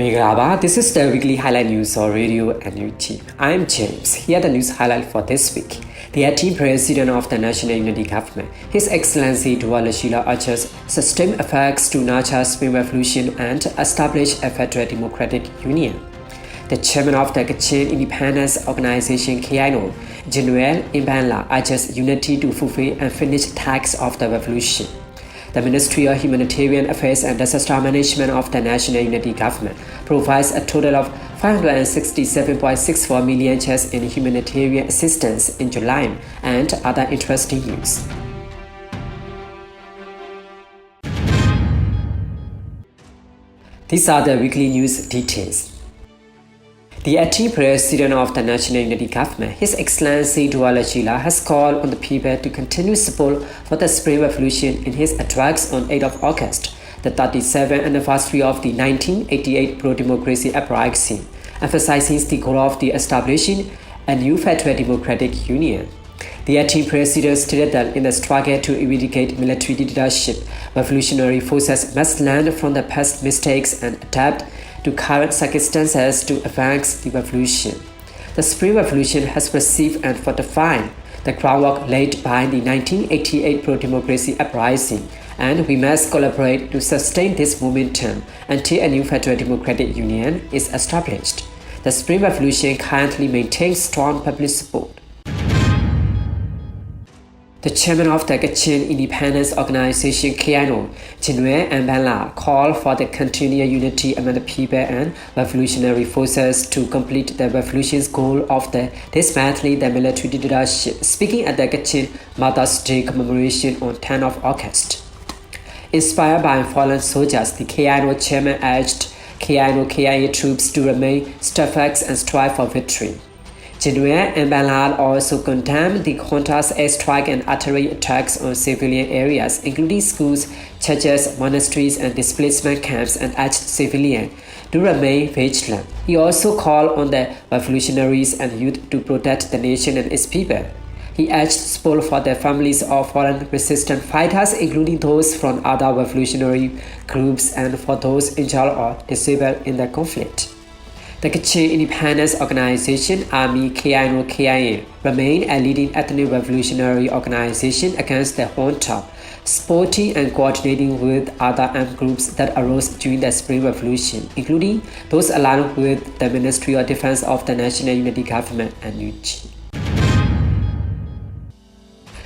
Megraba, this is the weekly highlight news on radio and YouTube. I'm James. Here are the news highlight for this week. The acting president of the National Unity Government, His Excellency Dr. Sheila urges sustained efforts to nurture Spring Revolution and establish a federal democratic union. The chairman of the Kachin Independence Organization KINO, General Imbanla, urges unity to fulfill and finish tasks of the revolution. The Ministry of Humanitarian Affairs and Disaster Management of the National Unity Government provides a total of 567.64 million checks in humanitarian assistance in July and other interesting news. These are the weekly news details. The acting president of the National Unity Government, His Excellency Dr. Sheila, has called on the people to continue support for the Spring Revolution in his address on 8th of August, the 37th anniversary of the 1988 pro-democracy uprising, emphasizing the goal of the establishing a new federal democratic union. The acting president stated that in the struggle to eradicate military dictatorship, revolutionary forces must learn from the past mistakes and adapt to current circumstances to advance the revolution. The Spring Revolution has received and fortified the groundwork laid by the 1988 pro-democracy uprising, and we must collaborate to sustain this momentum until a new federal democratic union is established. The Spring Revolution currently maintains strong public support. The chairman of the Kachin Independence Organization KINO, General Imbanla, called for the continued unity among the people and revolutionary forces to complete the revolution's goal of dismantling the military dictatorship, speaking at the Kachin Mother's Day commemoration on 10th of August. Inspired by fallen soldiers, the KINO chairman urged KIA troops to remain steadfast and strive for victory. General Imbanla also condemned the Junta's airstrike and artillery attacks on civilian areas, including schools, churches, monasteries, and displacement camps, and urged civilians to remain vigilant. He also called on the revolutionaries and youth to protect the nation and its people. He urged support for the families of fallen resistance fighters, including those from other revolutionary groups, and for those injured or disabled in the conflict. The Kachin Independence Organization, Army KINO-KIA, remain a leading ethnic revolutionary organization against the junta, supporting and coordinating with other armed groups that arose during the Spring Revolution, including those aligned with the Ministry of Defense of the National Unity Government and UG.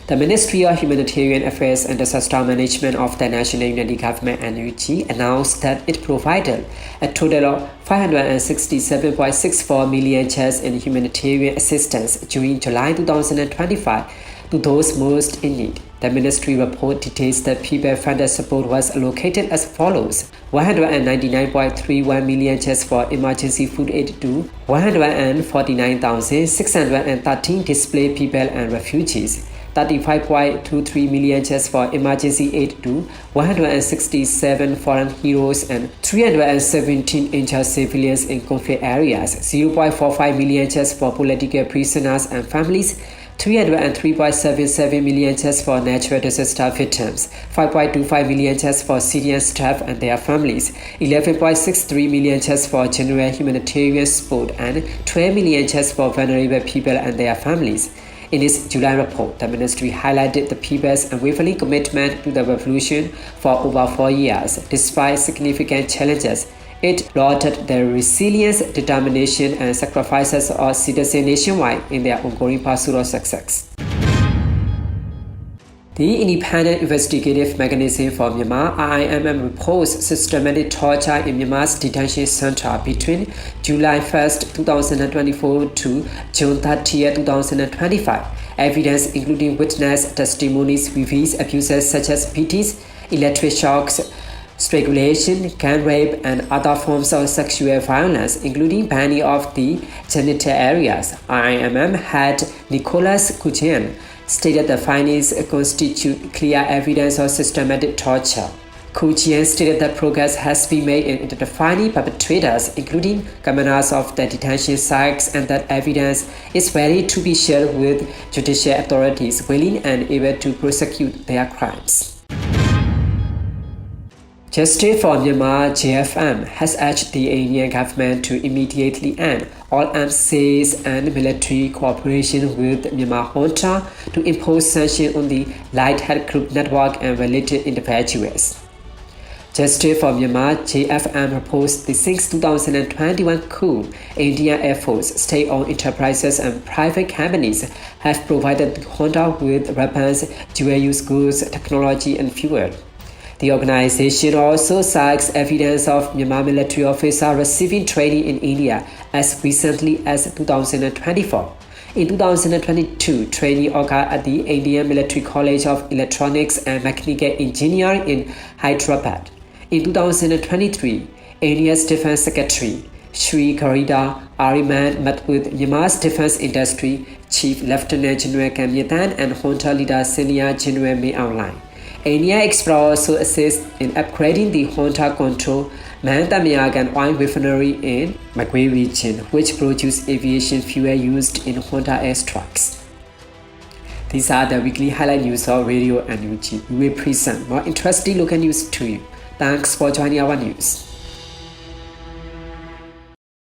The Ministry of Humanitarian Affairs and Disaster Management of the National Unity Government and UG announced that it provided a total of 567.64 million checks in humanitarian assistance during July 2025 to those most in need. The ministry report details that people-funded support was allocated as follows: 199.31 million checks for emergency food aid to 149,613 displaced people and refugees, 35.23 million checks for emergency aid to 167 foreign heroes and 317 injured civilians in conflict areas, 0.45 million checks for political prisoners and families, 303.77 million checks for natural disaster victims, 5.25 million checks for senior staff and their families, 11.63 million checks for general humanitarian support, and 12 million checks for vulnerable people and their families. In its July report, the ministry highlighted the people's unwavering commitment to the revolution for over 4 years. Despite significant challenges, it lauded the resilience, determination, and sacrifices of citizens nationwide in their ongoing pursuit of success. The Independent Investigative Mechanism for Myanmar (IMM) reports systematic torture in Myanmar's detention center between July 1, 2024 to June 30, 2025. Evidence, including witness testimonies, reveals abuses such as beatings, electric shocks, strangulation, gang rape, and other forms of sexual violence, including banning of the genital areas. IMM head Nicholas Kuchen stated the findings constitute clear evidence of systematic torture. Kuchian stated that progress has been made in identifying perpetrators, including commanders of the detention sites, and that evidence is ready to be shared with judicial authorities willing and able to prosecute their crimes. Justice for Myanmar (JFM) has urged the Indian government to immediately end all arms sales and military cooperation with Myanmar junta to impose sanctions on the Lighthead Group network and related individuals. Justice for Myanmar (JFM) reports the since 2021 coup, Indian Air Force, state-owned enterprises and private companies have provided the junta with weapons, dual-use goods, technology, and fuel. The organization also cites evidence of Myanmar military officers receiving training in India as recently as 2024. In 2022, training occurred at the Indian Military College of Electronics and Mechanical Engineering in Hyderabad. In 2023, India's Defense Secretary Shri Garida Ariman met with Myanmar's Defense Industry Chief Lieutenant General Kamyatan and junta leader Senior General Min Aung Hlaing. India also assists in upgrading the junta control Manhattan oil refinery in Magui region, which produces aviation fuel used in junta airstrikes. These are the weekly highlight news of Radio NUG. We will present more interesting local news to you. Thanks for joining our news.